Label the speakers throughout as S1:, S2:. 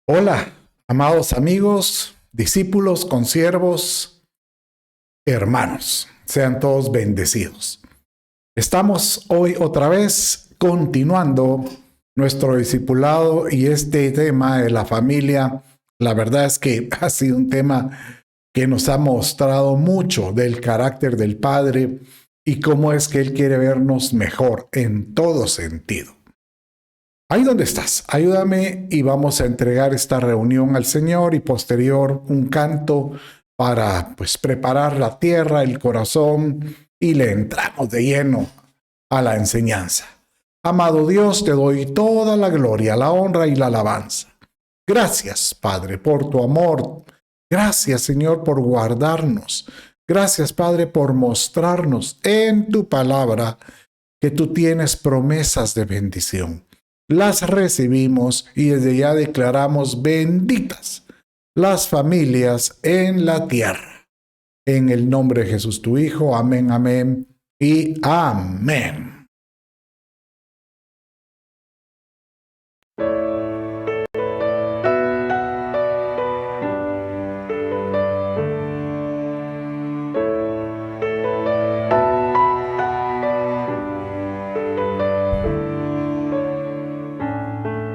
S1: Hola, amados amigos, discípulos, consiervos, hermanos, sean todos bendecidos. Estamos hoy otra vez continuando nuestro discipulado y este tema de la familia, la verdad es que ha sido un tema que nos ha mostrado mucho del carácter del Padre y cómo es que Él quiere vernos mejor en todo sentido. Ahí donde estás, ayúdame y vamos a entregar esta reunión al Señor y posterior un canto para preparar la tierra, el corazón y le entramos de lleno a la enseñanza. Amado Dios, te doy toda la gloria, la honra y la alabanza. Gracias, Padre, por tu amor. Gracias, Señor, por guardarnos. Gracias, Padre, por mostrarnos en tu palabra que tú tienes promesas de bendición. Las recibimos y desde ya declaramos benditas las familias en la tierra. En el nombre de Jesús tu Hijo, amén, amén y amén.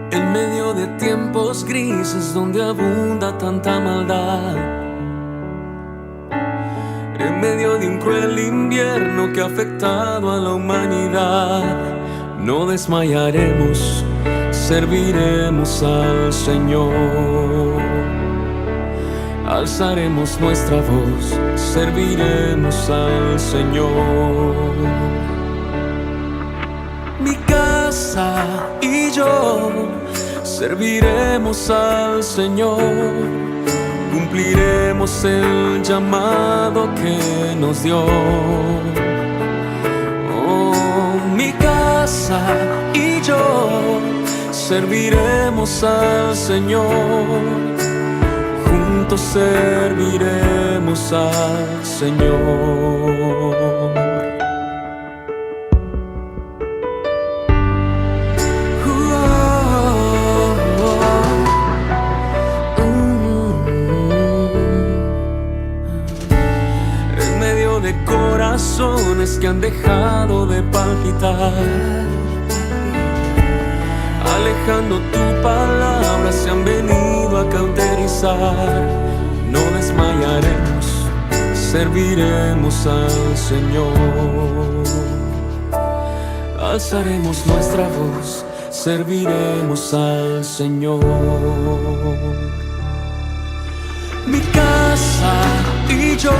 S2: En medio de tiempos grises donde abunda tanta maldad, en medio de un cruel invierno que ha afectado a la humanidad, no desmayaremos, serviremos al Señor. Alzaremos nuestra voz, serviremos al Señor. Mi casa y yo serviremos al Señor, cumpliremos el llamado que nos dio. Oh, mi casa y yo serviremos al Señor, juntos serviremos al Señor. Corazones que han dejado de palpitar, alejando tu palabra, se han venido a cauterizar. No desmayaremos, serviremos al Señor. Alzaremos nuestra voz, serviremos al Señor. Mi casa y yo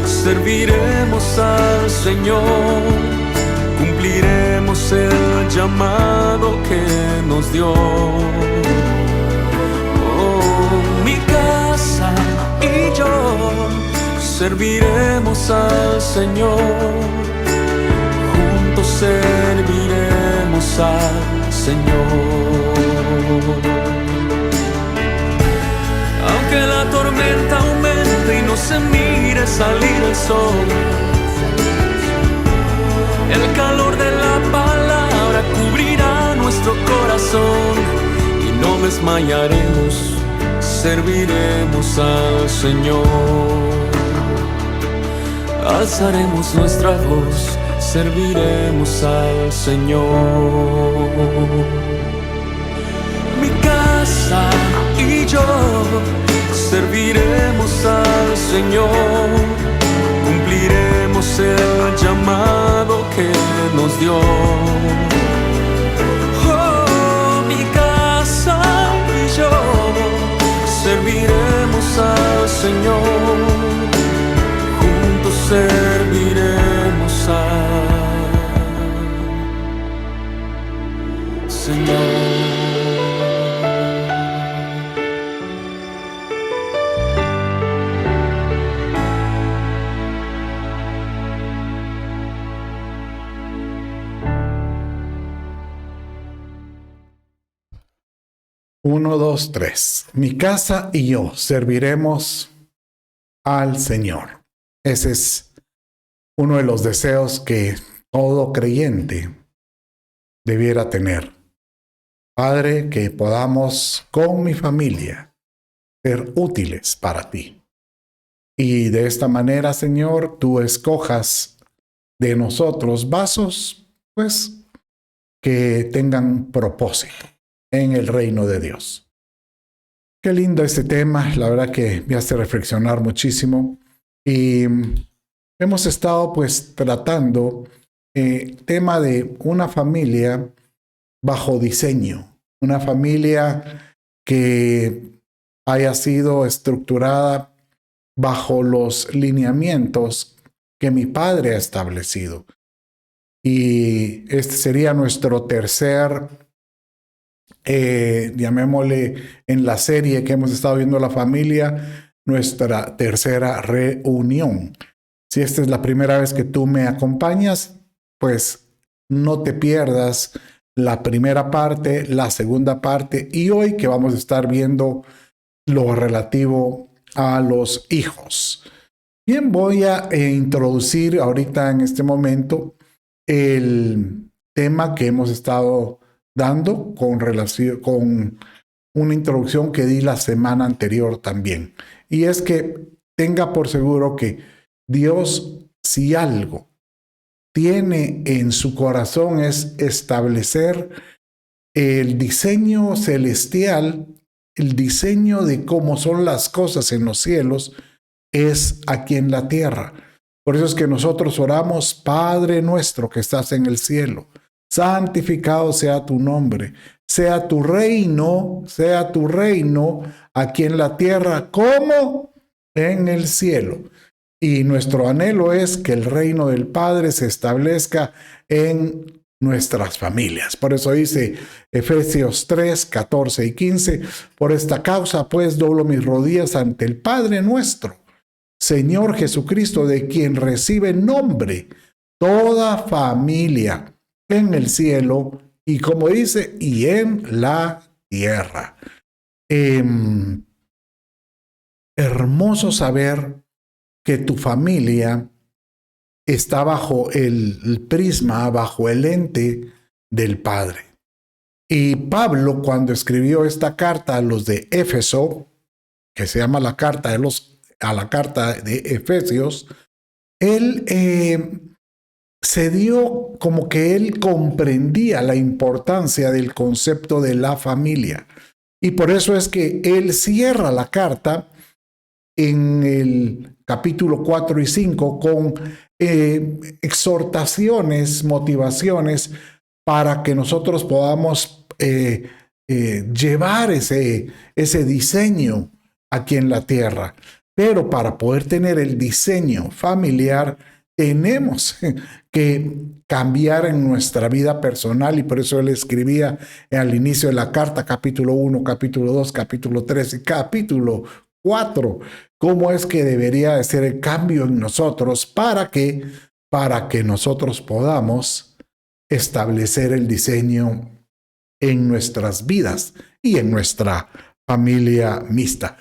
S2: serviremos al Señor, cumpliremos el llamado que nos dio. Oh, mi casa y yo serviremos al Señor, juntos serviremos al Señor. Aunque la tormenta aumente y no se mire salir el sol, el calor de la palabra cubrirá nuestro corazón y no desmayaremos, serviremos al Señor. Alzaremos nuestra voz, serviremos al Señor. Mi casa y yo serviremos al Señor, cumpliremos el llamado que nos dio. Oh, mi casa y yo serviremos al Señor, juntos serviremos al Señor.
S1: Uno, dos, tres. Mi casa y yo serviremos al Señor. Ese es uno de los deseos que todo creyente debiera tener. Padre, que podamos con mi familia ser útiles para ti. Y de esta manera, Señor, tú escojas de nosotros vasos, pues, que tengan propósito en el reino de Dios. Qué lindo este tema, la verdad que me hace reflexionar muchísimo. Y hemos estado pues tratando tema de una familia bajo diseño, una familia que haya sido estructurada bajo los lineamientos que mi padre ha establecido. Y este sería nuestro tercer, llamémosle en la serie que hemos estado viendo la familia, nuestra tercera reunión. Si esta es la primera vez que tú me acompañas, pues no te pierdas la primera parte, la segunda parte y hoy que vamos a estar viendo lo relativo a los hijos. Bien, voy a introducir ahorita en este momento el tema que hemos estado dando con relación con una introducción que di la semana anterior también. Y es que tenga por seguro que Dios, si algo tiene en su corazón, es establecer el diseño celestial, el diseño de cómo son las cosas en los cielos, es aquí en la tierra. Por eso es que nosotros oramos, Padre nuestro que estás en el cielo, santificado sea tu nombre, sea tu reino aquí en la tierra como en el cielo. Y nuestro anhelo es que el reino del Padre se establezca en nuestras familias. Por eso dice Efesios 3, 14 y 15, por esta causa pues doblo mis rodillas ante el Padre nuestro, Señor Jesucristo, de quien recibe nombre toda familia en el cielo y como dice, y en la tierra. Hermoso saber que tu familia está bajo el prisma, bajo el lente del Padre. Y Pablo, cuando escribió esta carta a los de Éfeso, que se llama la carta de Efesios, él se dio como que él comprendía la importancia del concepto de la familia. Y por eso es que él cierra la carta en el capítulo 4 y 5 con exhortaciones, motivaciones para que nosotros podamos llevar ese diseño aquí en la tierra. Pero para poder tener el diseño familiar, tenemos que cambiar en nuestra vida personal y por eso él escribía al inicio de la carta, capítulo 1, capítulo 2, capítulo 3 y capítulo 4, cómo es que debería de ser el cambio en nosotros para que nosotros podamos establecer el diseño en nuestras vidas y en nuestra familia misma.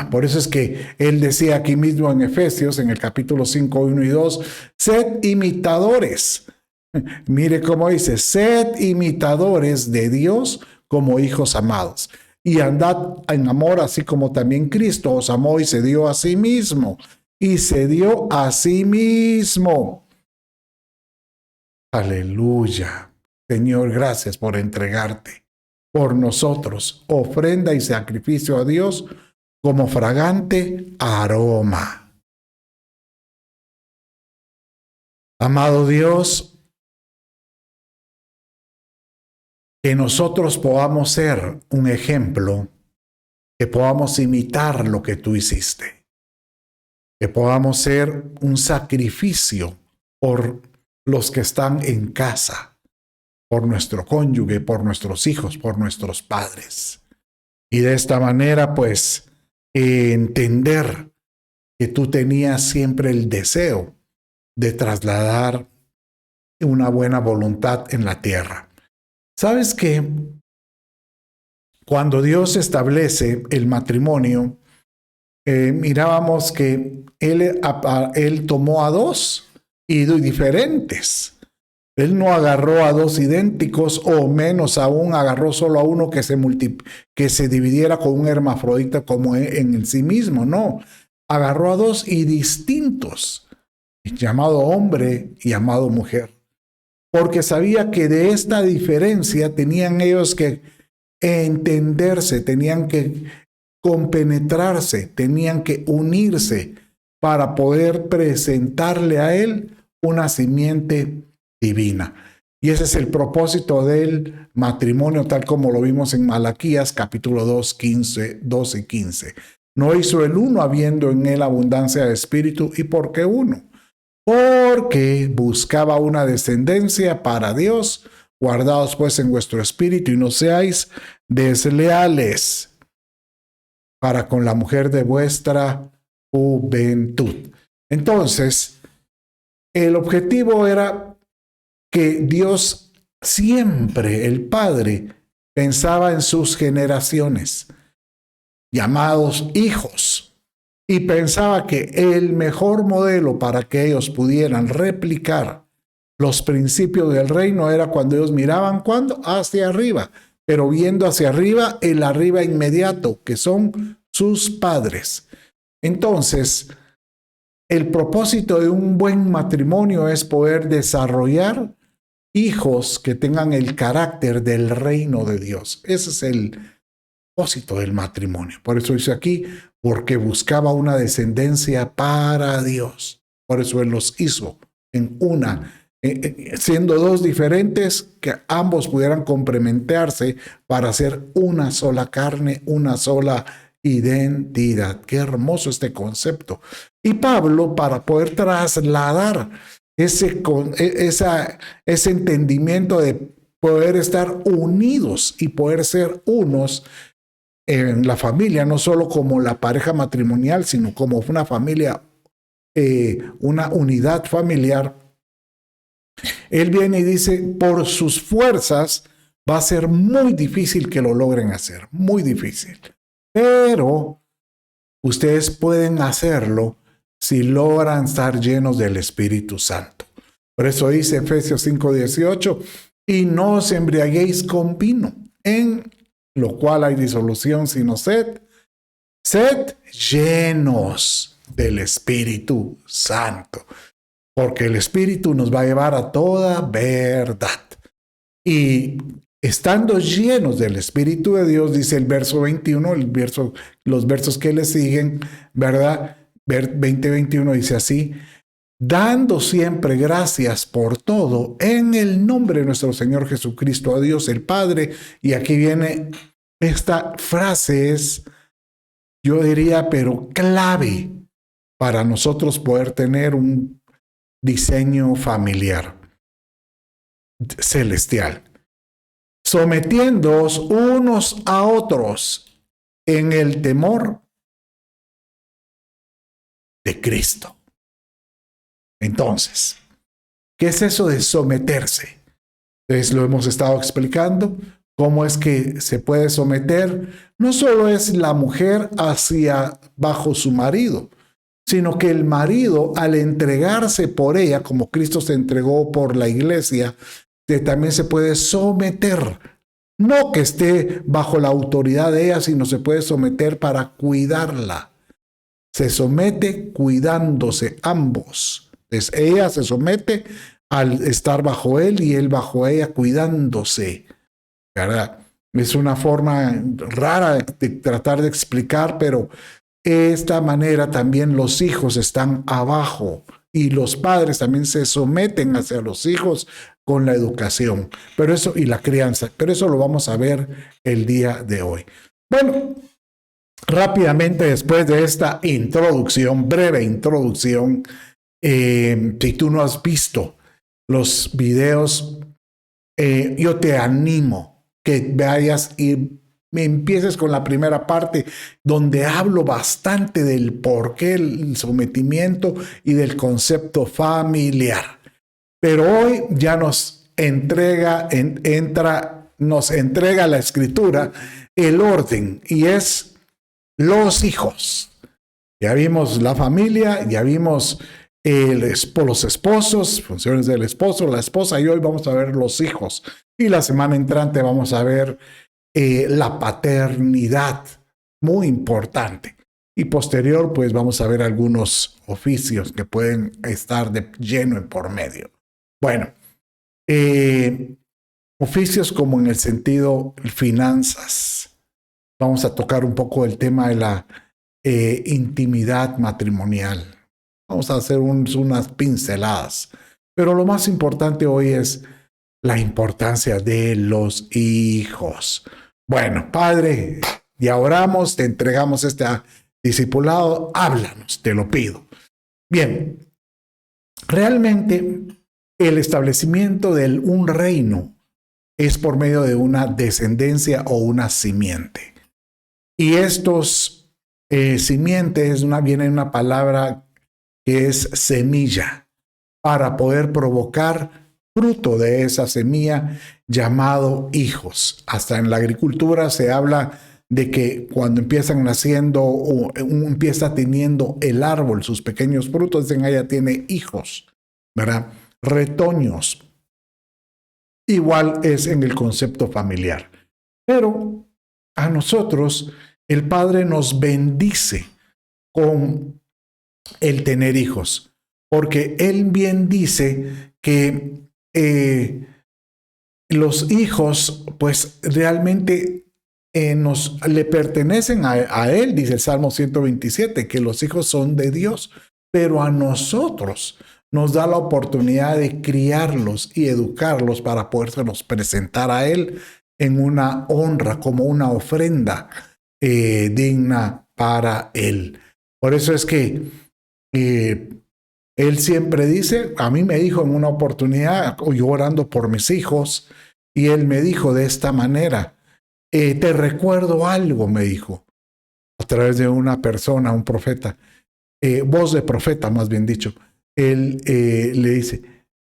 S1: Por eso es que él decía aquí mismo en Efesios, en el capítulo 5, 1 y 2, sed imitadores. Mire cómo dice, sed imitadores de Dios como hijos amados. Y andad en amor, así como también Cristo os amó y se dio a sí mismo. Y se dio a sí mismo. Aleluya. Señor, gracias por entregarte por nosotros, ofrenda y sacrificio a Dios como fragante aroma. Amado Dios, que nosotros podamos ser un ejemplo, que podamos imitar lo que tú hiciste, que podamos ser un sacrificio por los que están en casa, por nuestro cónyuge, por nuestros hijos, por nuestros padres. Y de esta manera, pues, entender que tú tenías siempre el deseo de trasladar una buena voluntad en la tierra. ¿Sabes qué? Cuando Dios establece el matrimonio, mirábamos que él tomó a dos y diferentes. Él no agarró a dos idénticos, o menos aún agarró solo a uno que se dividiera con un hermafrodita como en sí mismo. No, agarró a dos y distintos, llamado hombre y llamado mujer, porque sabía que de esta diferencia tenían ellos que entenderse, tenían que compenetrarse, tenían que unirse para poder presentarle a él una simiente divina. Y ese es el propósito del matrimonio, tal como lo vimos en Malaquías capítulo 2, 12 y 15. No hizo el uno habiendo en él abundancia de espíritu. ¿Y por qué uno? Porque buscaba una descendencia para Dios. Guardaos pues en vuestro espíritu y no seáis desleales para con la mujer de vuestra juventud. Entonces, el objetivo era que Dios siempre, el Padre, pensaba en sus generaciones, llamados hijos, y pensaba que el mejor modelo para que ellos pudieran replicar los principios del reino era cuando ellos miraban, ¿cuándo? Hacia arriba, pero viendo hacia arriba, el arriba inmediato, que son sus padres. Entonces, el propósito de un buen matrimonio es poder desarrollar hijos que tengan el carácter del reino de Dios. Ese es el propósito del matrimonio. Por eso dice aquí, porque buscaba una descendencia para Dios. Por eso Él los hizo en una, siendo dos diferentes, que ambos pudieran complementarse para hacer una sola carne, una sola identidad. Qué hermoso este concepto. Y Pablo, para poder trasladar ese entendimiento de poder estar unidos y poder ser unos en la familia, no solo como la pareja matrimonial, sino como una familia, una unidad familiar, él viene y dice, por sus fuerzas va a ser muy difícil que lo logren hacer, muy difícil. Pero ustedes pueden hacerlo si logran estar llenos del Espíritu Santo. Por eso dice Efesios 5:18, y no os embriaguéis con vino, en lo cual hay disolución, sino sed llenos del Espíritu Santo, porque el Espíritu nos va a llevar a toda verdad. Y estando llenos del Espíritu de Dios, dice el verso 21, los versos que le siguen, ¿verdad? 20-21 dice así, dando siempre gracias por todo en el nombre de nuestro Señor Jesucristo, a Dios el Padre. Y aquí viene esta frase, es, yo diría, pero clave para nosotros poder tener un diseño familiar celestial. Sometiéndoos unos a otros en el temor de Cristo. Entonces, ¿qué es eso de someterse? Entonces lo hemos estado explicando, cómo es que se puede someter. No solo es la mujer bajo su marido, sino que el marido, al entregarse por ella, como Cristo se entregó por la iglesia, también se puede someter. No que esté bajo la autoridad de ella, sino se puede someter para cuidarla. Se somete cuidándose ambos. Entonces ella se somete al estar bajo él y él bajo ella cuidándose, ¿verdad? Es una forma rara de tratar de explicar, pero de esta manera también los hijos están abajo y los padres también se someten hacia los hijos con la educación, pero eso y la crianza, pero eso lo vamos a ver el día de hoy. Bueno, rápidamente después de esta introducción, breve introducción, si tú no has visto los videos, yo te animo que vayas y me empieces con la primera parte donde hablo bastante del porqué, el sometimiento y del concepto familiar. Pero hoy ya nos entrega la Escritura el orden y es los hijos. Ya vimos la familia, ya vimos los esposos, funciones del esposo, la esposa, y hoy vamos a ver los hijos. Y la semana entrante vamos a ver la paternidad, muy importante. Y posterior, pues vamos a ver algunos oficios que pueden estar de lleno en por medio. Bueno, oficios como en el sentido finanzas. Vamos a tocar un poco el tema de la intimidad matrimonial. Vamos a hacer unas pinceladas. Pero lo más importante hoy es la importancia de los hijos. Bueno, Padre, ya oramos, te entregamos este discipulado, háblanos, te lo pido. Bien, realmente el establecimiento de un reino es por medio de una descendencia o una simiente. Y estos simientes, viene una palabra que es semilla, para poder provocar fruto de esa semilla llamado hijos. Hasta en la agricultura se habla de que cuando empiezan naciendo o empieza teniendo el árbol sus pequeños frutos, dicen, ya tiene hijos, ¿verdad? Retoños. Igual es en el concepto familiar. Pero a nosotros el Padre nos bendice con el tener hijos, porque Él bien dice que los hijos pues realmente le pertenecen a Él, dice el Salmo 127, que los hijos son de Dios, pero a nosotros nos da la oportunidad de criarlos y educarlos para podérselos presentar a Él en una honra, como una ofrenda digna para Él. Por eso es que Él siempre dice, a mí me dijo en una oportunidad, yo orando por mis hijos, y Él me dijo de esta manera, te recuerdo algo, me dijo, a través de una persona, un profeta, voz de profeta más bien dicho. Él le dice,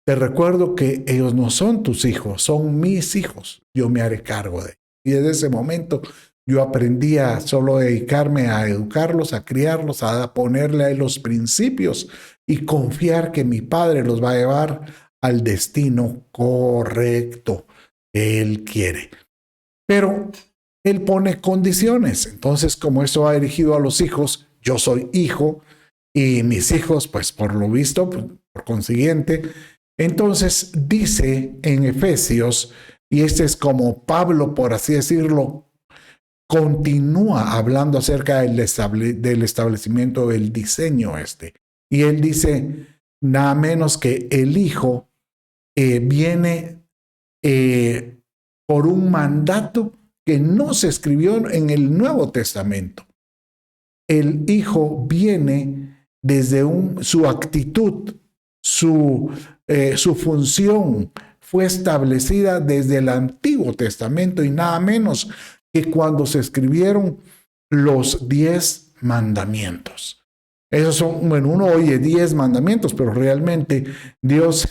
S1: te recuerdo que ellos no son tus hijos, son mis hijos, yo me haré cargo de ellos. Y desde ese momento yo aprendí a solo dedicarme a educarlos, a criarlos, a ponerle a los principios y confiar que mi Padre los va a llevar al destino correcto que Él quiere. Pero Él pone condiciones. Entonces, como esto va dirigido a los hijos, yo soy hijo y mis hijos, pues por lo visto, por consiguiente, entonces dice en Efesios, y este es como Pablo, por así decirlo, continúa hablando acerca del establecimiento del diseño Y él dice, nada menos que el Hijo viene por un mandato que no se escribió en el Nuevo Testamento. El Hijo viene desde su actitud, su función fue establecida desde el Antiguo Testamento y nada menos que cuando se escribieron los 10 mandamientos. Esos son, bueno, uno oye 10 mandamientos, pero realmente Dios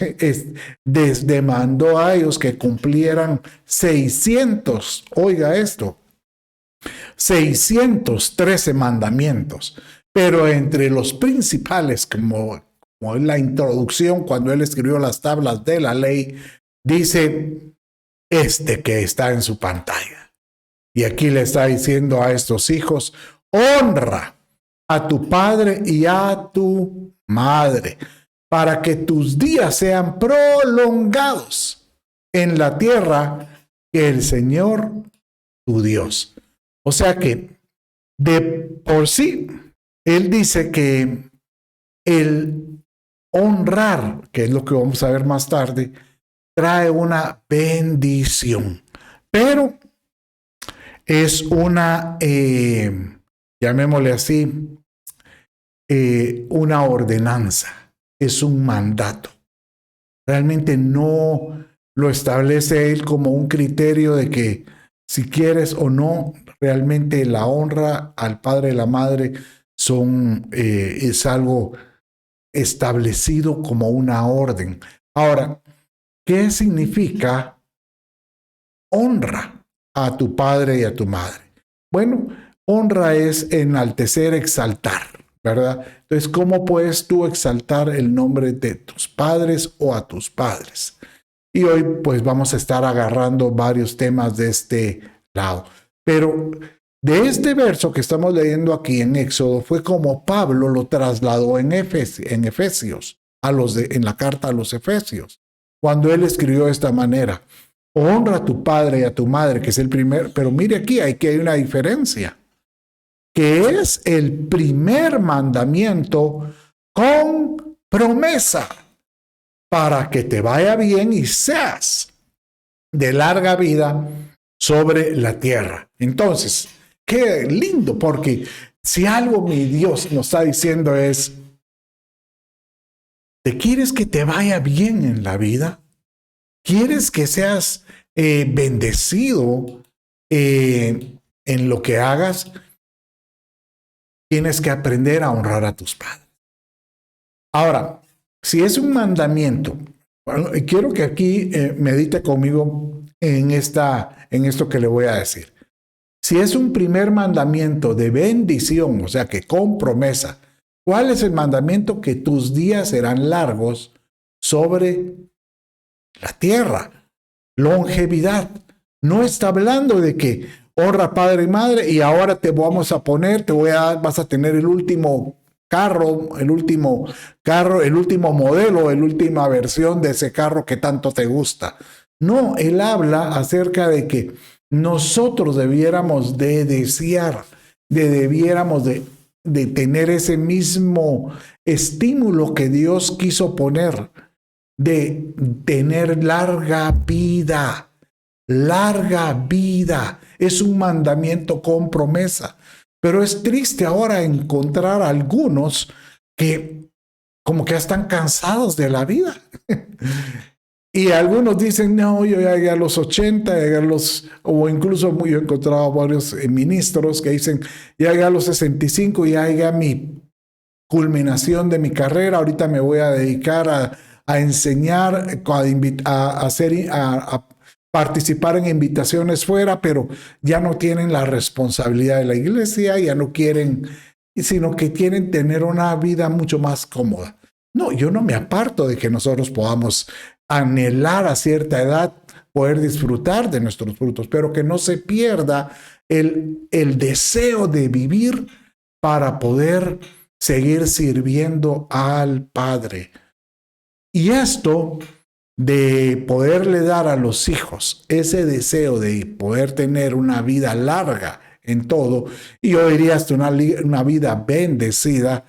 S1: demandó a ellos que cumplieran 600, oiga esto, 613 mandamientos. Pero entre los principales, como en la introducción, cuando él escribió las tablas de la ley, dice que está en su pantalla. Y aquí le está diciendo a estos hijos, honra a tu padre y a tu madre, para que tus días sean prolongados en la tierra que el Señor, tu Dios. O sea que de por sí, Él dice que el honrar, que es lo que vamos a ver más tarde, trae una bendición. Pero es una, llamémosle así, una ordenanza, es un mandato. Realmente no lo establece Él como un criterio de que si quieres o no, realmente la honra al padre y la madre es algo establecido como una orden. Ahora, ¿qué significa honra a tu padre y a tu madre? Bueno, honra es enaltecer, exaltar. ¿verdad? Entonces, ¿cómo puedes tú exaltar el nombre de tus padres o a tus padres? Y hoy pues vamos a estar agarrando varios temas de este lado. Pero de este verso que estamos leyendo aquí en Éxodo fue como Pablo lo trasladó en Efesios, en la carta a los Efesios, cuando él escribió de esta manera: honra a tu padre y a tu madre, que es el primer, pero mire aquí, hay una diferencia, que es el primer mandamiento con promesa, para que te vaya bien y seas de larga vida sobre la tierra. Entonces, qué lindo, porque si algo mi Dios nos está diciendo es: ¿te quieres que te vaya bien en la vida? ¿Quieres que seas bendecido en lo que hagas? Tienes que aprender a honrar a tus padres. Ahora, si es un mandamiento, bueno, quiero que aquí medite conmigo en esto que le voy a decir. Si es un primer mandamiento de bendición, o sea que con promesa, ¿cuál es el mandamiento? Que tus días serán largos sobre la tierra. Longevidad. No está hablando de que honra padre y madre y ahora te vamos a poner, vas a tener el último carro, el último modelo, la última versión de ese carro que tanto te gusta. No, él habla acerca de que nosotros debiéramos de desear, debiéramos de tener ese mismo estímulo que Dios quiso poner, de tener larga vida. Larga vida. Es un mandamiento con promesa. Pero es triste ahora encontrar a algunos que como que ya están cansados de la vida. Y algunos dicen: no, yo ya llegué a los 80, o incluso yo he encontrado varios ministros que dicen: ya llegué a los 65, ya llegué a mi culminación de mi carrera, ahorita me voy a dedicar a enseñar, a participar en invitaciones fuera, pero ya no tienen la responsabilidad de la iglesia, ya no quieren, sino que quieren tener una vida mucho más cómoda. No, yo no me aparto de que nosotros podamos anhelar a cierta edad poder disfrutar de nuestros frutos, pero que no se pierda el deseo de vivir para poder seguir sirviendo al Padre. Y esto de poderle dar a los hijos ese deseo de poder tener una vida larga en todo, y yo diría hasta una vida bendecida,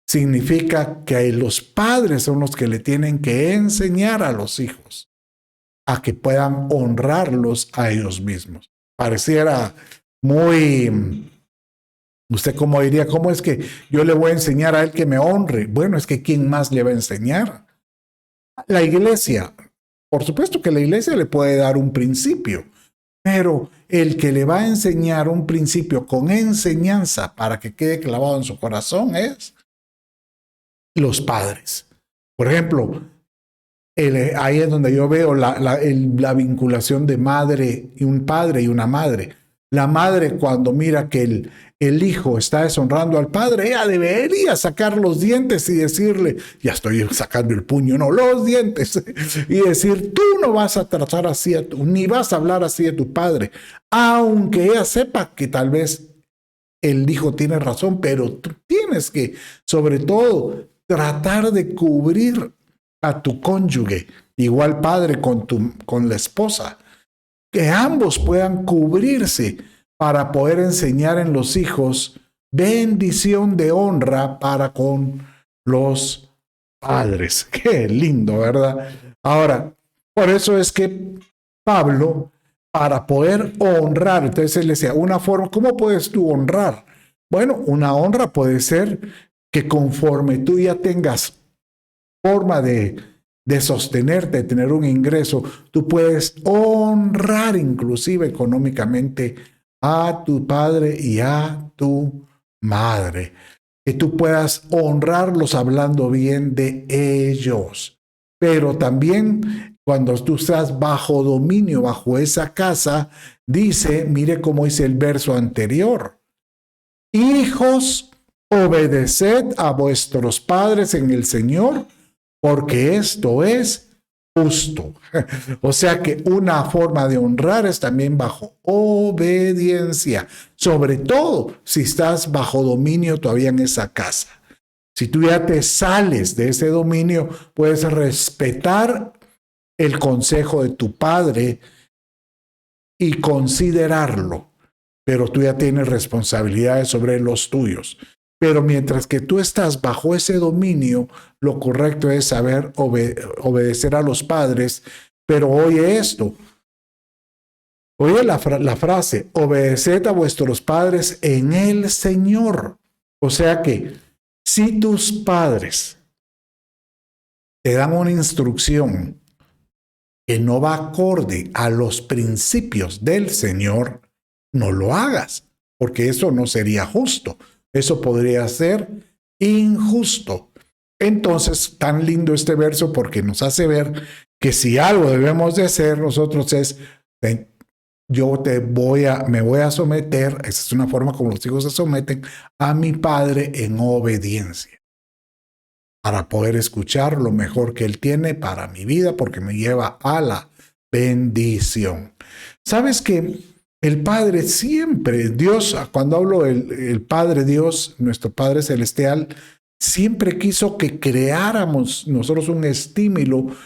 S1: significa que los padres son los que le tienen que enseñar a los hijos a que puedan honrarlos a ellos mismos. Pareciera muy... ¿Usted cómo diría? ¿Cómo es que yo le voy a enseñar a él que me honre? Bueno, es que ¿quién más le va a enseñar? La iglesia. Por supuesto que la iglesia le puede dar un principio, pero el que le va a enseñar un principio con enseñanza para que quede clavado en su corazón es los padres. Por ejemplo, ahí es donde yo veo la vinculación de madre y un padre y una madre. La madre, cuando mira que el hijo está deshonrando al padre, ella debería sacar los dientes y decirle: ya estoy sacando el puño, no, los dientes, y decir: tú no vas a tratar así, ni vas a hablar así de tu padre, aunque ella sepa que tal vez el hijo tiene razón, pero tú tienes que, sobre todo, tratar de cubrir a tu cónyuge, igual padre con la esposa, que ambos puedan cubrirse para poder enseñar en los hijos bendición de honra para con los padres. Qué lindo, ¿verdad? Ahora, por eso es que Pablo, para poder honrar, entonces él decía, una forma, ¿cómo puedes tú honrar? Bueno, una honra puede ser que conforme tú ya tengas forma de sostenerte, de tener un ingreso, tú puedes honrar inclusive económicamente a tu padre y a tu madre. Que tú puedas honrarlos hablando bien de ellos. Pero también cuando tú estás bajo dominio, bajo esa casa, dice, mire cómo dice el verso anterior: hijos, obedeced a vuestros padres en el Señor, porque esto es justo. O sea que una forma de honrar es también bajo obediencia, sobre todo si estás bajo dominio todavía en esa casa. Si tú ya te sales de ese dominio, puedes respetar el consejo de tu padre y considerarlo, pero tú ya tienes responsabilidades sobre los tuyos. Pero mientras que tú estás bajo ese dominio, lo correcto es saber obedecer a los padres. Pero oye esto, oye la frase, obedeced a vuestros padres en el Señor. O sea que si tus padres te dan una instrucción que no va acorde a los principios del Señor, no lo hagas, porque eso no sería justo. Eso podría ser injusto. Entonces, tan lindo este verso porque nos hace ver que si algo debemos de hacer nosotros es, yo me voy a someter, esa es una forma como los hijos se someten a mi padre en obediencia, para poder escuchar lo mejor que él tiene para mi vida, porque me lleva a la bendición. ¿Sabes qué? El Padre siempre, Dios, cuando hablo del Padre Dios, nuestro Padre Celestial, siempre quiso que creáramos nosotros un estímulo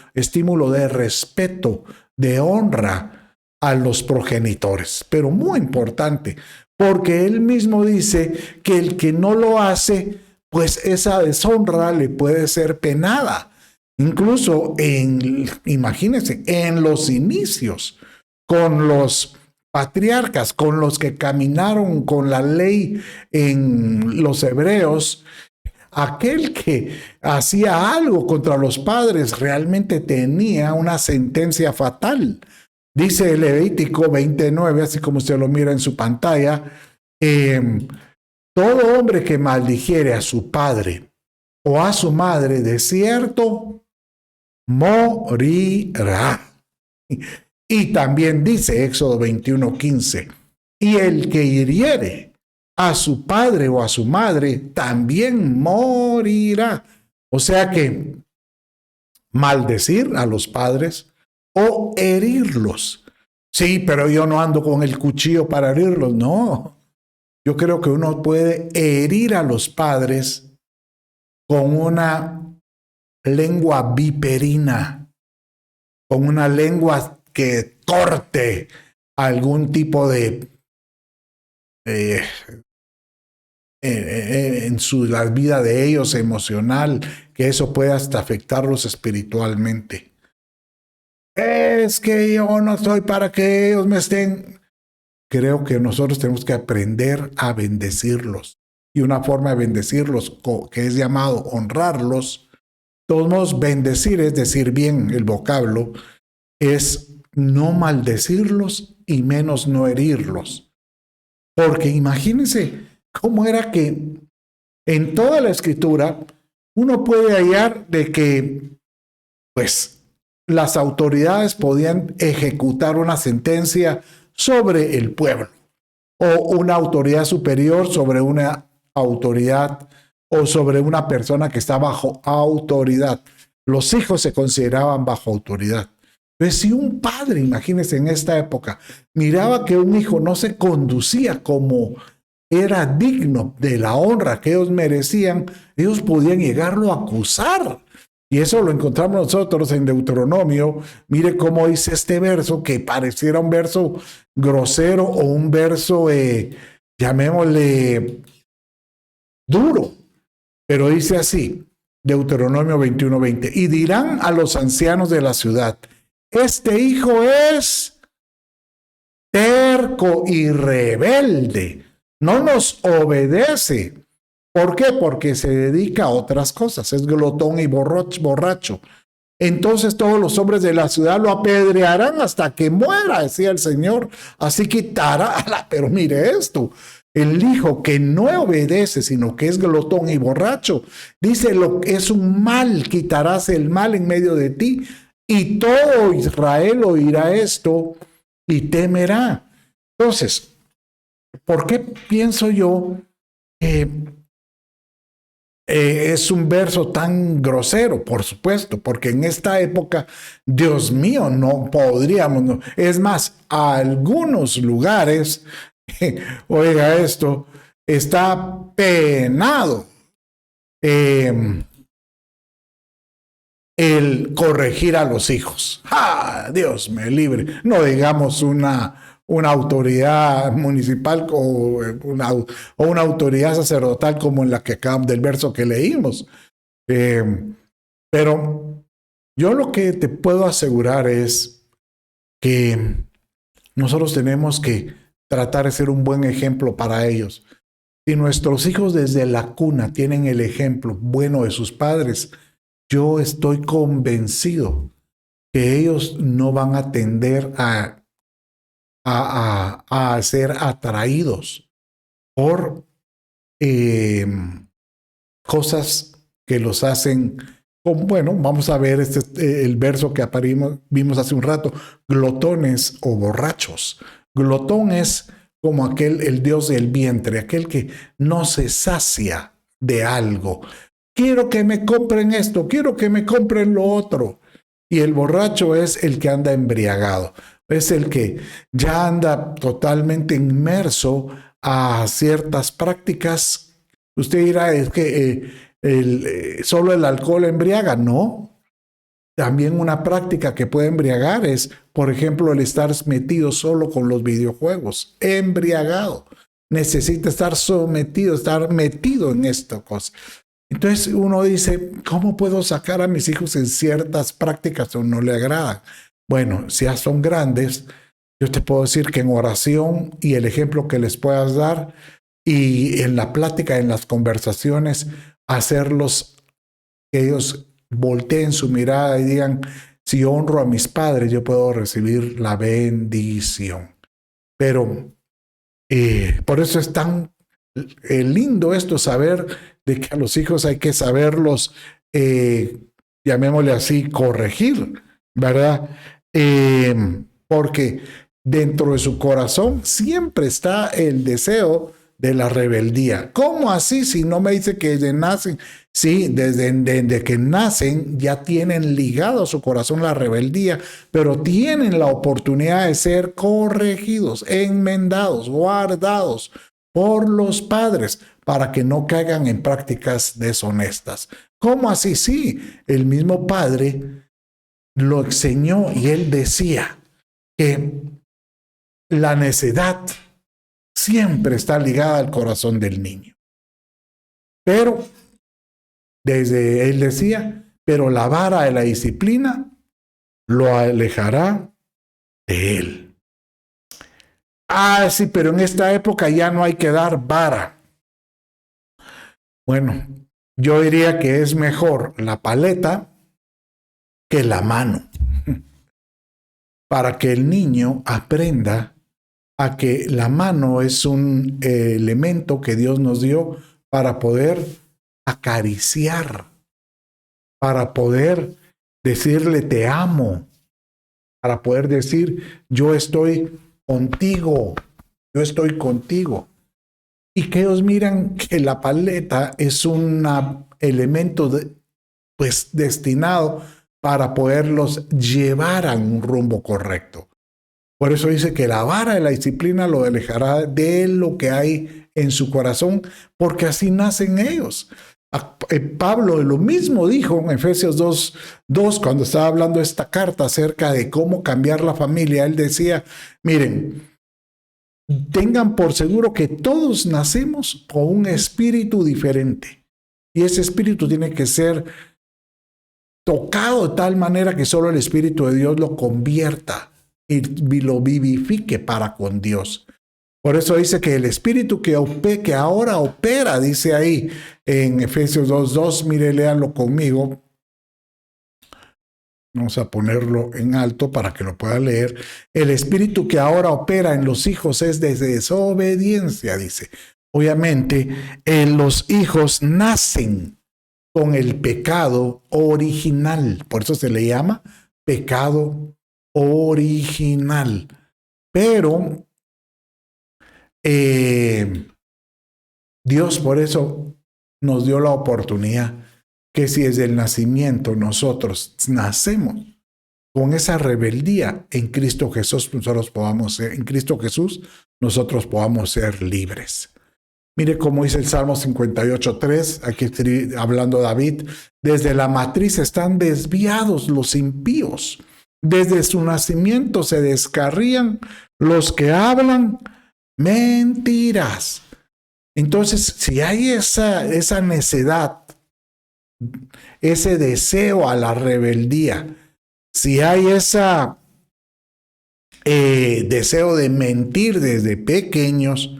S1: de respeto, de honra a los progenitores. Pero muy importante, porque Él mismo dice que el que no lo hace, pues esa deshonra le puede ser penada. Incluso imagínense, en los inicios, con los patriarcas, con los que caminaron con la ley en los hebreos, aquel que hacía algo contra los padres realmente tenía una sentencia fatal. Dice el Levítico 29, así como usted lo mira en su pantalla, todo hombre que maldijere a su padre o a su madre, de cierto, morirá. Y también dice Éxodo 21:15, y el que hiriere a su padre o a su madre también morirá. O sea que maldecir a los padres o herirlos. Sí, pero yo no ando con el cuchillo para herirlos. No, yo creo que uno puede herir a los padres con una lengua viperina, con una lengua que corte algún tipo de la vida de ellos emocional, que eso puede hasta afectarlos espiritualmente. Es que yo no estoy para que ellos me estén. Creo que nosotros tenemos que aprender a bendecirlos. Y una forma de bendecirlos, que es llamado honrarlos, todos modos, bendecir es decir bien el vocablo, es no maldecirlos y menos no herirlos. Porque imagínense cómo era que en toda la escritura uno puede hallar de que pues las autoridades podían ejecutar una sentencia sobre el pueblo o una autoridad superior sobre una autoridad o sobre una persona que está bajo autoridad. Los hijos se consideraban bajo autoridad. Entonces, si un padre, imagínense en esta época, miraba que un hijo no se conducía como era digno de la honra que ellos merecían, ellos podían llegarlo a acusar. Y eso lo encontramos nosotros en Deuteronomio. Mire cómo dice este verso, que pareciera un verso grosero o un verso, llamémosle, duro. Pero dice así, Deuteronomio 21:20, y dirán a los ancianos de la ciudad, este hijo es terco y rebelde, no nos obedece. ¿Por qué? Porque se dedica a otras cosas, es glotón y borracho. Entonces todos los hombres de la ciudad lo apedrearán hasta que muera, decía el Señor. Así quitará, pero mire esto, el hijo que no obedece, sino que es glotón y borracho, dice, es un mal, quitarás el mal en medio de ti, y todo Israel oirá esto y temerá. Entonces, ¿por qué pienso yo que Es un verso tan grosero, por supuesto, porque en esta época, Dios mío, no podríamos, no. Es más, a algunos lugares, oiga esto, está penado el corregir a los hijos. ¡Ah! Dios me libre. No digamos una autoridad municipal o una autoridad sacerdotal como en la que acabamos del verso que leímos. Pero yo lo que te puedo asegurar es que nosotros tenemos que tratar de ser un buen ejemplo para ellos. Si nuestros hijos desde la cuna tienen el ejemplo bueno de sus padres, yo estoy convencido que ellos no van a tender a ser atraídos por cosas que los hacen, bueno, vamos a ver el verso que vimos hace un rato, glotones o borrachos. Glotón es como el dios del vientre, aquel que no se sacia de algo. Quiero que me compren esto, quiero que me compren lo otro. Y el borracho es el que anda embriagado, es el que ya anda totalmente inmerso a ciertas prácticas. Usted dirá, es que solo el alcohol embriaga. No. También una práctica que puede embriagar es, por ejemplo, el estar metido solo con los videojuegos. Embriagado. Necesita estar sometido, estar metido en esta cosa. Entonces uno dice, ¿cómo puedo sacar a mis hijos en ciertas prácticas que no le agradan? Bueno, si ya son grandes, yo te puedo decir que en oración y el ejemplo que les puedas dar y en la plática, en las conversaciones, hacerlos que ellos volteen su mirada y digan, si honro a mis padres, yo puedo recibir la bendición. Pero por eso es tan lindo esto, saber de que a los hijos hay que saberlos, llamémosle así, corregir, ¿verdad? Porque dentro de su corazón siempre está el deseo de la rebeldía. ¿Cómo así? Si no me dice que desde nacen, sí, desde que nacen ya tienen ligado a su corazón la rebeldía, pero tienen la oportunidad de ser corregidos, enmendados, guardados por los padres para que no caigan en prácticas deshonestas. ¿Cómo así? Sí, el mismo padre lo enseñó y él decía que la necedad siempre está ligada al corazón del niño. Pero, desde él decía, pero la vara de la disciplina lo alejará de él. Ah, sí, pero en esta época ya no hay que dar vara. Bueno, yo diría que es mejor la paleta que la mano, para que el niño aprenda a que la mano es un elemento que Dios nos dio para poder acariciar, para poder decirle te amo, para poder decir yo estoy contigo, yo estoy contigo. Y que ellos miran que la paleta es un elemento pues destinado para poderlos llevar a un rumbo correcto. Por eso dice que la vara de la disciplina lo alejará de lo que hay en su corazón, porque así nacen ellos. Pablo lo mismo dijo en Efesios 2, cuando estaba hablando esta carta acerca de cómo cambiar la familia. Él decía, miren, tengan por seguro que todos nacemos con un espíritu diferente. Y ese espíritu tiene que ser tocado de tal manera que solo el Espíritu de Dios lo convierta y lo vivifique para con Dios. Por eso dice que el espíritu que ahora opera, dice ahí en Efesios 2:2, mire, léanlo conmigo. Vamos a ponerlo en alto para que lo pueda leer. El espíritu que ahora opera en los hijos es de desobediencia, dice. Obviamente, los hijos nacen con el pecado original. Por eso se le llama pecado original. Pero Dios por eso nos dio la oportunidad que si desde el nacimiento nosotros nacemos con esa rebeldía en Cristo Jesús, nosotros podamos ser libres. Mire cómo dice el Salmo 58:3, aquí hablando David, desde la matriz están desviados los impíos, desde su nacimiento se descarrían los que hablan mentiras. Entonces, si hay esa necedad, ese deseo a la rebeldía, si hay ese deseo de mentir desde pequeños,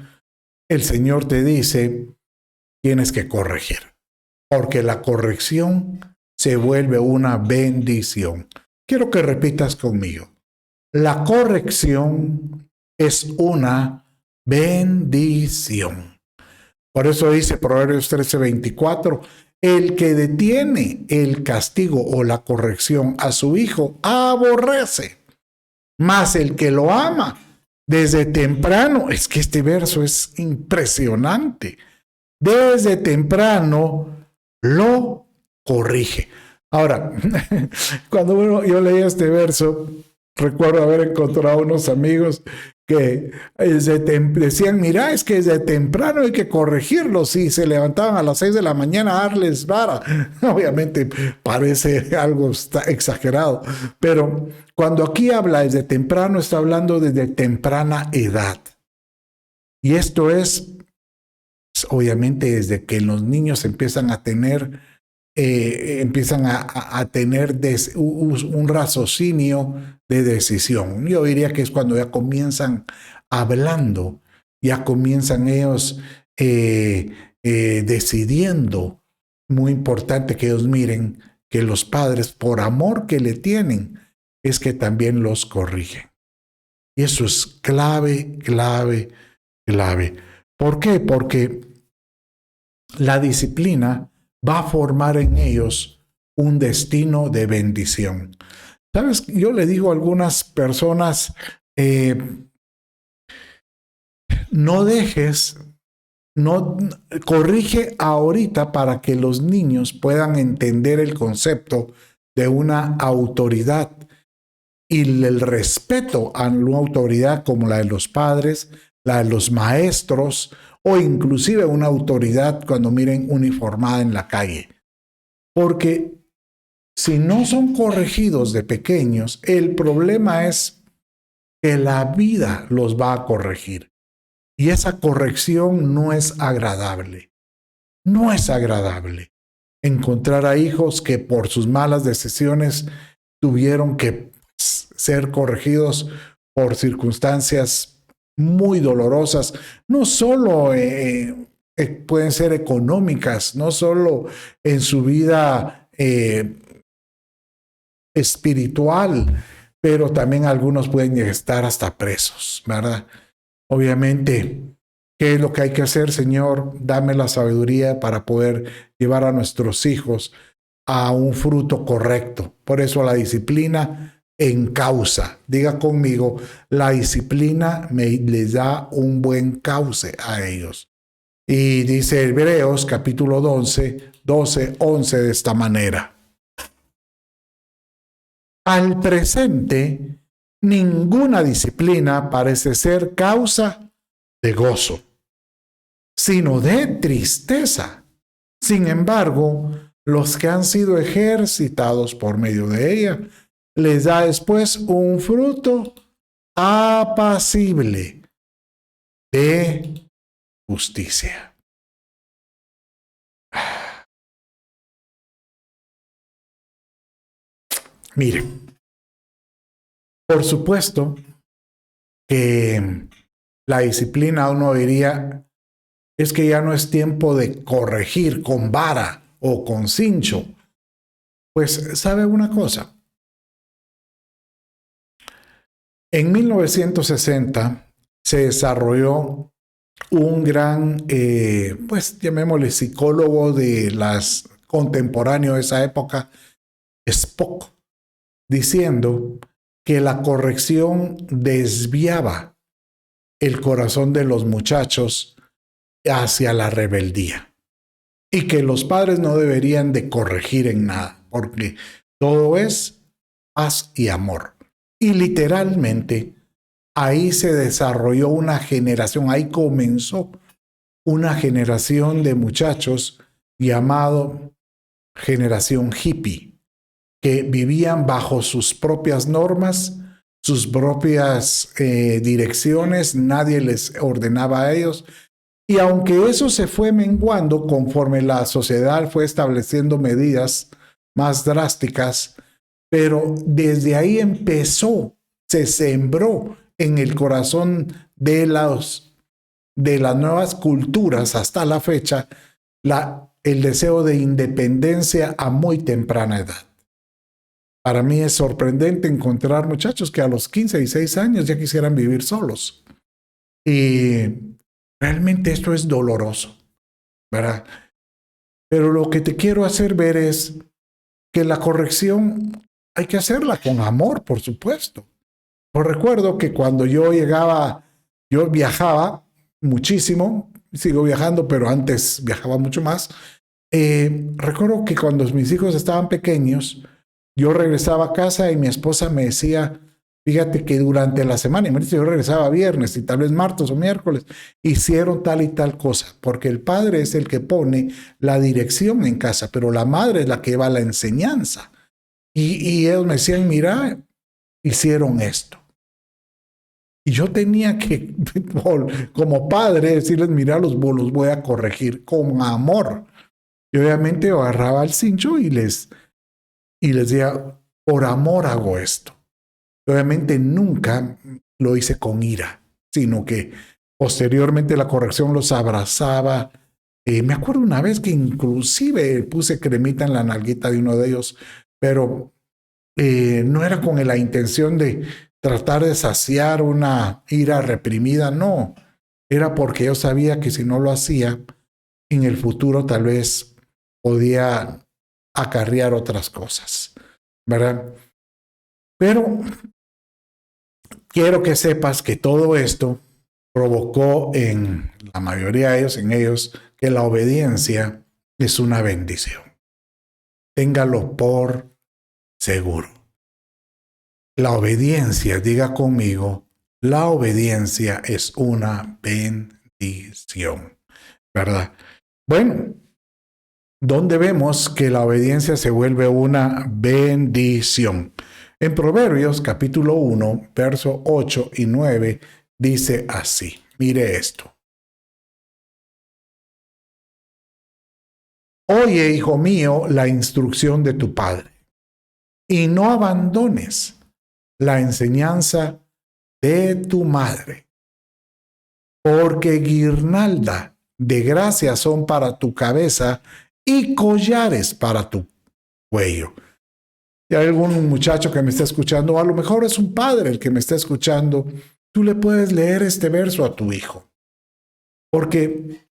S1: el Señor te dice, tienes que corregir, porque la corrección se vuelve una bendición. Quiero que repitas conmigo. La corrección es una bendición. Por eso dice Proverbios 13:24, el que detiene el castigo o la corrección a su hijo aborrece, mas el que lo ama desde temprano, es que este verso es impresionante, desde temprano lo corrige. Ahora, cuando yo leía este verso, recuerdo haber encontrado unos amigos que decían, mira, es que desde temprano hay que corregirlos, y se levantaban a las 6 de la mañana a darles vara. Obviamente parece algo exagerado, pero cuando aquí habla desde temprano, está hablando desde temprana edad. Y esto es, obviamente, desde que los niños empiezan a tener un raciocinio de decisión. Yo diría que es cuando ya comienzan hablando, ya comienzan ellos decidiendo. Muy importante que ellos miren que los padres, por amor que le tienen, es que también los corrigen. Y eso es clave, clave, clave. ¿Por qué? Porque la disciplina va a formar en ellos un destino de bendición. ¿Sabes? Yo le digo a algunas personas, corrige ahorita para que los niños puedan entender el concepto de una autoridad y el respeto a una autoridad como la de los padres, la de los maestros, o inclusive una autoridad cuando miren uniformada en la calle. Porque si no son corregidos de pequeños, el problema es que la vida los va a corregir. Y esa corrección no es agradable. No es agradable encontrar a hijos que por sus malas decisiones tuvieron que ser corregidos por circunstancias muy dolorosas, no solo pueden ser económicas, no solo en su vida espiritual, pero también algunos pueden estar hasta presos, ¿verdad? Obviamente, ¿qué es lo que hay que hacer, Señor? Dame la sabiduría para poder llevar a nuestros hijos a un fruto correcto. Por eso la disciplina encausa. Diga conmigo, la disciplina les da un buen cauce a ellos. Y dice Hebreos capítulo 11 de esta manera. Al presente, ninguna disciplina parece ser causa de gozo, sino de tristeza. Sin embargo, los que han sido ejercitados por medio de ella, les da después un fruto apacible de justicia. Miren, por supuesto que la disciplina, uno diría, es que ya no es tiempo de corregir con vara o con cincho. Pues, ¿sabe una cosa? En 1960 se desarrolló un gran, pues llamémosle psicólogo de las contemporáneo de esa época, Spock, diciendo que la corrección desviaba el corazón de los muchachos hacia la rebeldía. y que los padres no deberían de corregir en nada, porque todo es paz y amor. Y literalmente ahí se desarrolló una generación, ahí comenzó una generación de muchachos llamado generación hippie, que vivían bajo sus propias normas, sus propias direcciones, nadie les ordenaba a ellos. Y aunque eso se fue menguando conforme la sociedad fue estableciendo medidas más drásticas, pero desde ahí empezó, se sembró en el corazón de las nuevas culturas hasta la fecha el deseo de independencia a muy temprana edad. Para mí es sorprendente encontrar muchachos que a los 15 y 16 años ya quisieran vivir solos. Y realmente esto es doloroso, ¿verdad? Pero lo que te quiero hacer ver es que la corrección hay que hacerla con amor, por supuesto. Yo recuerdo que cuando yo viajaba muchísimo, sigo viajando, pero antes viajaba mucho más. Recuerdo que cuando mis hijos estaban pequeños, yo regresaba a casa y mi esposa me decía, fíjate que durante la semana, y yo regresaba viernes y tal vez martes o miércoles, hicieron tal y tal cosa, porque el padre es el que pone la dirección en casa, pero la madre es la que lleva la enseñanza. Y ellos me decían, mira, hicieron esto. Y yo tenía que, como padre, decirles, mira, los voy a corregir con amor. Y obviamente yo agarraba el cincho y les decía, por amor hago esto. Obviamente nunca lo hice con ira, sino que posteriormente la corrección los abrazaba. Me acuerdo una vez que inclusive puse cremita en la nalguita de uno de ellos, pero no era con la intención de tratar de saciar una ira reprimida, no. Era porque yo sabía que si no lo hacía, en el futuro tal vez podía acarrear otras cosas, ¿verdad? Pero quiero que sepas que todo esto provocó en la mayoría de ellos, en ellos, que la obediencia es una bendición. Téngalo por seguro. La obediencia, diga conmigo, la obediencia es una bendición, ¿verdad? Bueno, ¿dónde vemos que la obediencia se vuelve una bendición? En Proverbios capítulo 1, verso 8 y 9, dice así, mire esto. Oye, hijo mío, la instrucción de tu padre, y no abandones la enseñanza de tu madre, porque guirnalda de gracia son para tu cabeza y collares para tu cuello. Y hay algún muchacho que me está escuchando, o a lo mejor es un padre el que me está escuchando, tú le puedes leer este verso a tu hijo. Porque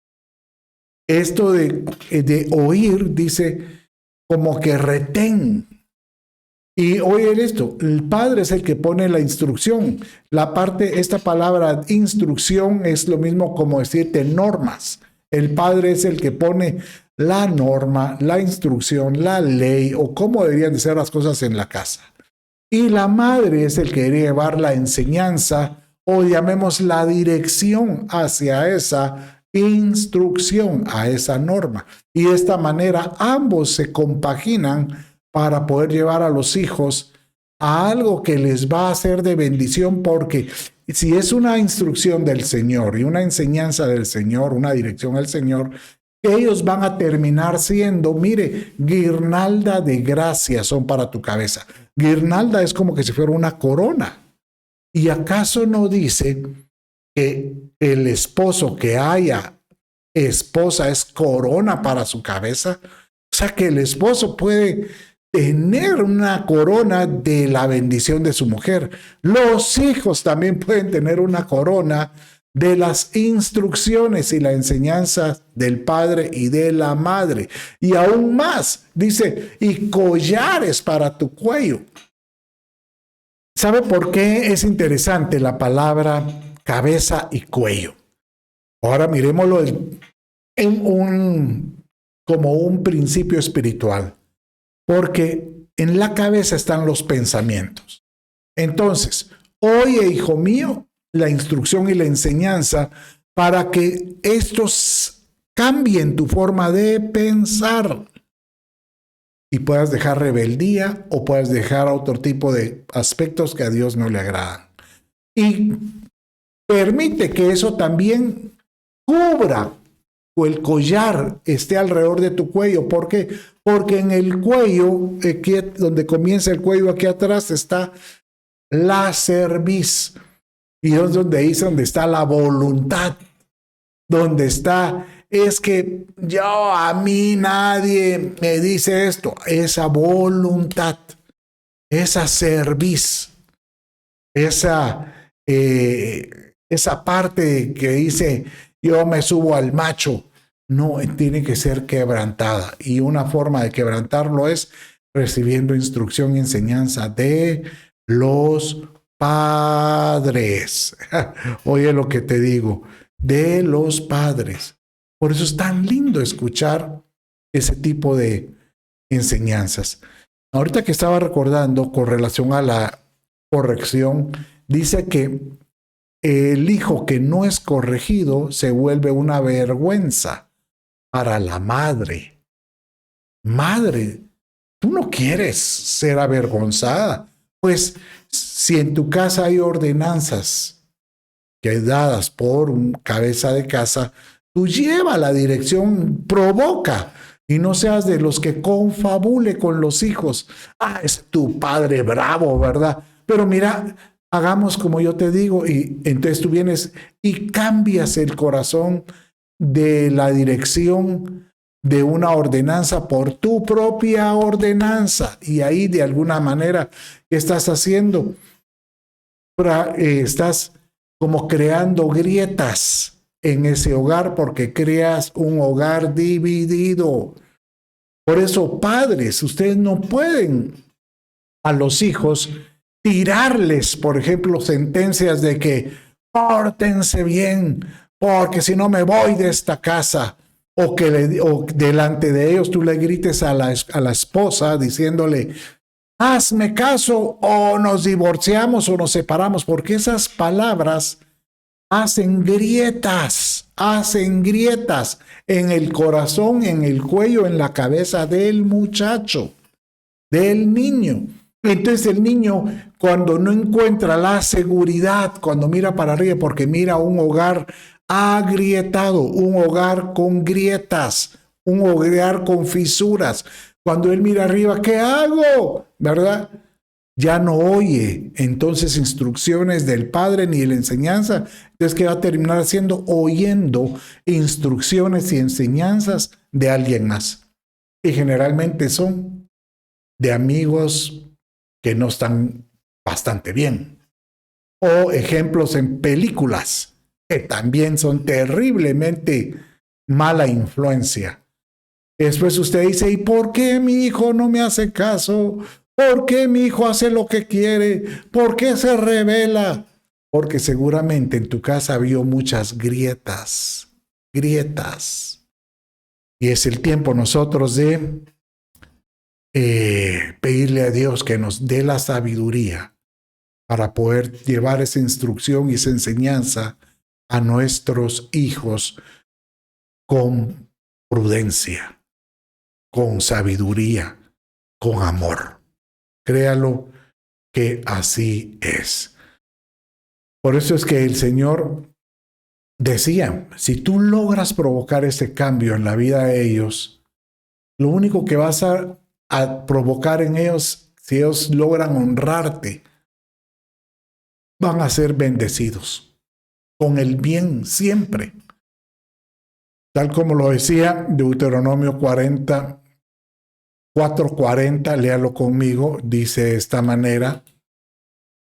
S1: esto de oír dice como que retén. Y oye esto, el padre es el que pone la instrucción. Esta palabra instrucción es lo mismo como decirte normas. El padre es el que pone la norma, la instrucción, la ley o cómo deberían de ser las cosas en la casa. Y la madre es el que debe llevar la enseñanza o llamemos la dirección hacia esa instrucción, a esa norma. Y de esta manera ambos se compaginan para poder llevar a los hijos a algo que les va a ser de bendición, porque si es una instrucción del Señor y una enseñanza del Señor, una dirección del Señor, ellos van a terminar siendo, mire, guirnalda de gracia son para tu cabeza. Guirnalda es como que si fuera una corona. ¿Y acaso no dice que el esposo que haya esposa es corona para su cabeza? O sea que el esposo puede tener una corona de la bendición de su mujer. Los hijos también pueden tener una corona de las instrucciones y la enseñanza del padre y de la madre. Y aún más, dice, y collares para tu cuello. ¿Sabe por qué es interesante la palabra cabeza y cuello? Ahora miremoslo en como un principio espiritual, porque en la cabeza están los pensamientos. Entonces, oye, hijo mío, la instrucción y la enseñanza para que estos cambien tu forma de pensar y puedas dejar rebeldía o puedas dejar otro tipo de aspectos que a Dios no le agradan. Y permite que eso también cubra o el collar esté alrededor de tu cuello. ¿Por qué? Porque en el cuello, aquí, donde comienza el cuello, aquí atrás está la cerviz. Y es donde dice, donde está la voluntad. Donde está, es que yo, a mí nadie me dice esto. Esa voluntad, esa cerviz, esa parte que dice, yo me subo al macho, no, tiene que ser quebrantada. Y una forma de quebrantarlo es recibiendo instrucción y enseñanza de los padres. Oye lo que te digo, de los padres. Por eso es tan lindo escuchar ese tipo de enseñanzas. Ahorita que estaba recordando con relación a la corrección, dice que el hijo que no es corregido se vuelve una vergüenza para la madre. Madre, tú no quieres ser avergonzada. Pues si en tu casa hay ordenanzas que dadas por un cabeza de casa, tú lleva la dirección, provoca, y no seas de los que confabule con los hijos. Ah, es tu padre bravo, ¿verdad? Pero mira, hagamos como yo te digo, y entonces tú vienes y cambias el corazón de la dirección de una ordenanza por tu propia ordenanza. Y ahí de alguna manera, ¿qué estás haciendo? Estás como creando grietas en ese hogar porque creas un hogar dividido. Por eso, padres, ustedes no pueden a los hijos tirarles, por ejemplo, sentencias de que pórtense bien, porque si no me voy de esta casa, o que o delante de ellos tú le grites a la esposa diciéndole, hazme caso o nos divorciamos o nos separamos, porque esas palabras hacen grietas en el corazón, en el cuello, en la cabeza del muchacho, del niño. Entonces el niño, cuando no encuentra la seguridad, cuando mira para arriba, porque mira un hogar agrietado, un hogar con grietas, un hogar con fisuras, cuando él mira arriba, ¿qué hago? ¿Verdad? Ya no oye entonces instrucciones del padre ni de la enseñanza. Entonces, ¿qué va a terminar haciendo? Oyendo instrucciones y enseñanzas de alguien más. Y generalmente son de amigos que no están bastante bien. O ejemplos en películas que también son terriblemente mala influencia. Después usted dice, ¿y por qué mi hijo no me hace caso? ¿Por qué mi hijo hace lo que quiere? ¿Por qué se rebela? Porque seguramente en tu casa había muchas grietas. Y es el tiempo nosotros de pedirle a Dios que nos dé la sabiduría para poder llevar esa instrucción y esa enseñanza a nuestros hijos con prudencia, con sabiduría, con amor. Créalo que así es. Por eso es que el Señor decía, si tú logras provocar ese cambio en la vida de ellos, lo único que vas a provocar en ellos, si ellos logran honrarte, van a ser bendecidos con el bien siempre. Tal como lo decía Deuteronomio 4:40, léalo conmigo, dice de esta manera,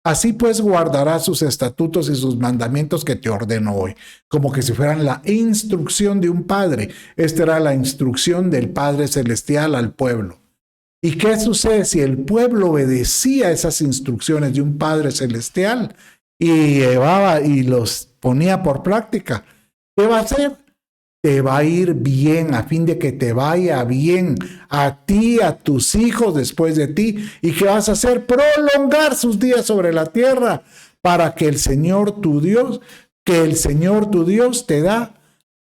S1: así pues guardarás sus estatutos y sus mandamientos que te ordeno hoy, como que si fueran la instrucción de un padre. Esta era la instrucción del Padre Celestial al pueblo. ¿Y qué sucede si el pueblo obedecía esas instrucciones de un Padre Celestial y llevaba y los ponía por práctica? ¿Qué va a hacer? te va a ir bien, a fin de que te vaya bien a ti, a tus hijos después de ti, y que vas a hacer prolongar sus días sobre la tierra, para que el Señor tu Dios te da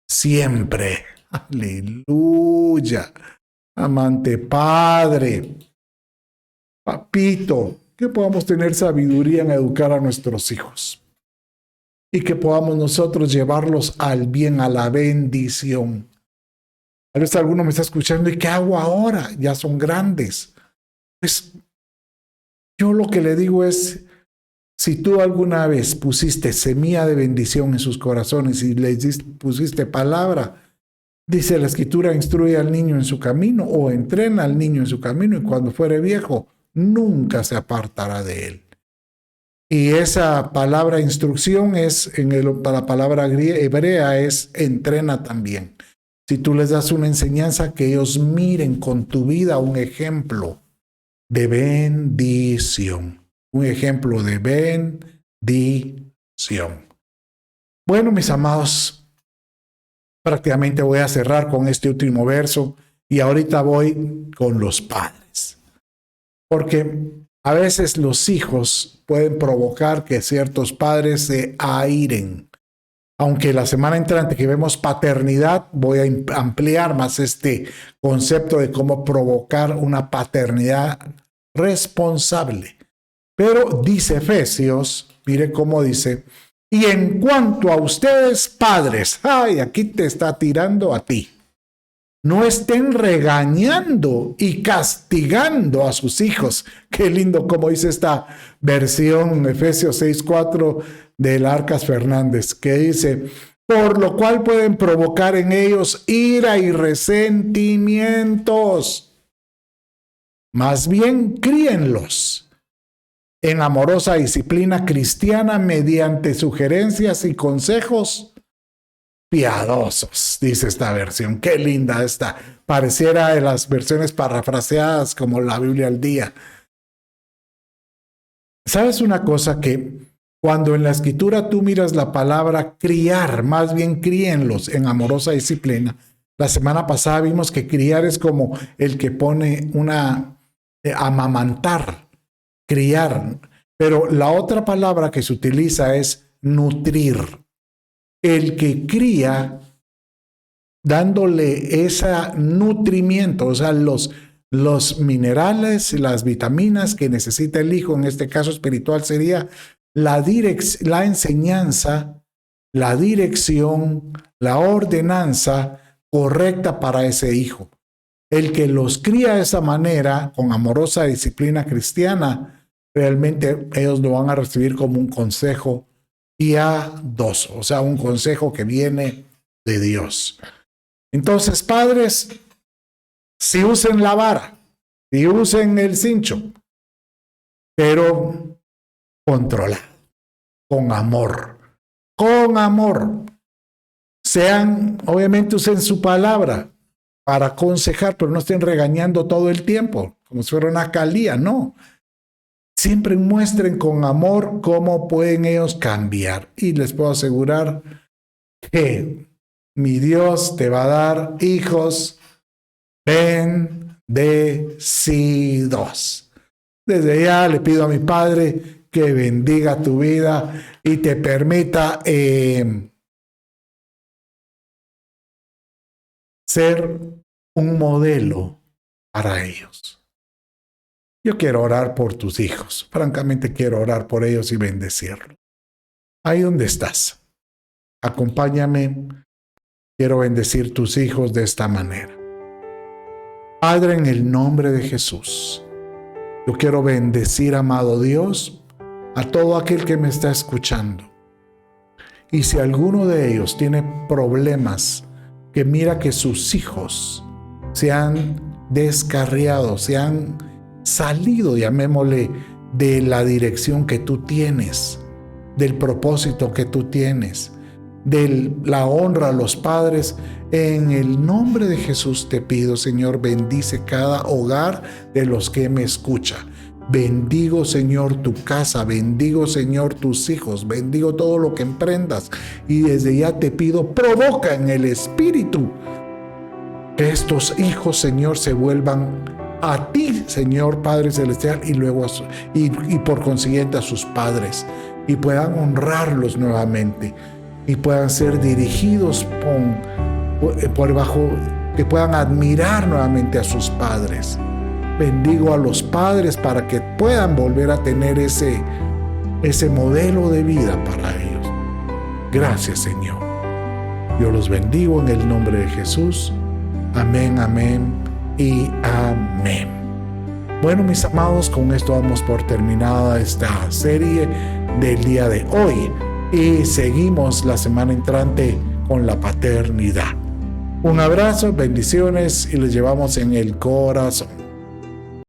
S1: siempre. Aleluya. Amante Padre, Papito, que podamos tener sabiduría en educar a nuestros hijos y que podamos nosotros llevarlos al bien, a la bendición. A veces alguno me está escuchando, ¿y qué hago ahora? Ya son grandes. Pues yo lo que le digo es, si tú alguna vez pusiste semilla de bendición en sus corazones y les pusiste palabra, dice la Escritura, instruye al niño en su camino o entrena al niño en su camino, y cuando fuere viejo, nunca se apartará de él. Y esa palabra instrucción para la palabra hebrea es entrena también. Si tú les das una enseñanza, que ellos miren con tu vida un ejemplo de bendición. Un ejemplo de bendición. Bueno, mis amados, prácticamente voy a cerrar con este último verso y ahorita voy con los padres. Porque a veces los hijos pueden provocar que ciertos padres se airen. Aunque la semana entrante que vemos paternidad, voy a ampliar más este concepto de cómo provocar una paternidad responsable. Pero dice Efesios, mire cómo dice, y en cuanto a ustedes padres, aquí te está tirando a ti. No estén regañando y castigando a sus hijos. Qué lindo como dice esta versión, Efesios 6:4 del Arcas Fernández, que dice, por lo cual pueden provocar en ellos ira y resentimientos. Más bien, críenlos en amorosa disciplina cristiana mediante sugerencias y consejos piadosos, dice esta versión. Qué linda esta. Pareciera de las versiones parafraseadas como la Biblia al día. ¿Sabes una cosa? Que cuando en la Escritura tú miras la palabra criar, más bien críenlos en amorosa disciplina. La semana pasada vimos que criar es como el que pone amamantar, criar. Pero la otra palabra que se utiliza es nutrir. El que cría dándole ese nutrimiento, o sea, los minerales, las vitaminas que necesita el hijo, en este caso espiritual, sería la enseñanza, la dirección, la ordenanza correcta para ese hijo. El que los cría de esa manera, con amorosa disciplina cristiana, realmente ellos lo van a recibir como un consejo piadoso, o sea, un consejo que viene de Dios. Entonces, padres, si usen la vara, si usen el cincho, pero controlado, con amor. Obviamente usen su palabra para aconsejar, pero no estén regañando todo el tiempo, como si fuera una calía, no. Siempre muestren con amor cómo pueden ellos cambiar. Y les puedo asegurar que mi Dios te va a dar hijos bendecidos. Desde ya le pido a mi Padre que bendiga tu vida y te permita ser un modelo para ellos. Yo quiero orar por tus hijos. Francamente quiero orar por ellos y bendecirlos. Ahí donde estás, acompáñame. Quiero bendecir tus hijos de esta manera. Padre, en el nombre de Jesús, yo quiero bendecir, amado Dios, a todo aquel que me está escuchando. Y si alguno de ellos tiene problemas, que mira que sus hijos se han descarriado, se han salido, llamémosle, de la dirección que tú tienes, del propósito que tú tienes, de la honra a los padres, en el nombre de Jesús te pido, Señor, bendice cada hogar de los que me escuchan. Bendigo, Señor, tu casa, bendigo, Señor, tus hijos, bendigo todo lo que emprendas. Y desde ya te pido, provoca en el Espíritu que estos hijos, Señor, se vuelvan a ti, Señor Padre Celestial, y luego y por consiguiente a sus padres, y puedan honrarlos nuevamente, y puedan ser dirigidos por bajo, que puedan admirar nuevamente a sus padres. Bendigo a los padres para que puedan volver a tener ese modelo de vida para ellos. Gracias, Señor. Yo los bendigo en el nombre de Jesús. Amén, amén y amén. Bueno, mis amados, con esto damos por terminada esta serie del día de hoy y seguimos la semana entrante con la paternidad. Un abrazo, bendiciones y les llevamos en el corazón.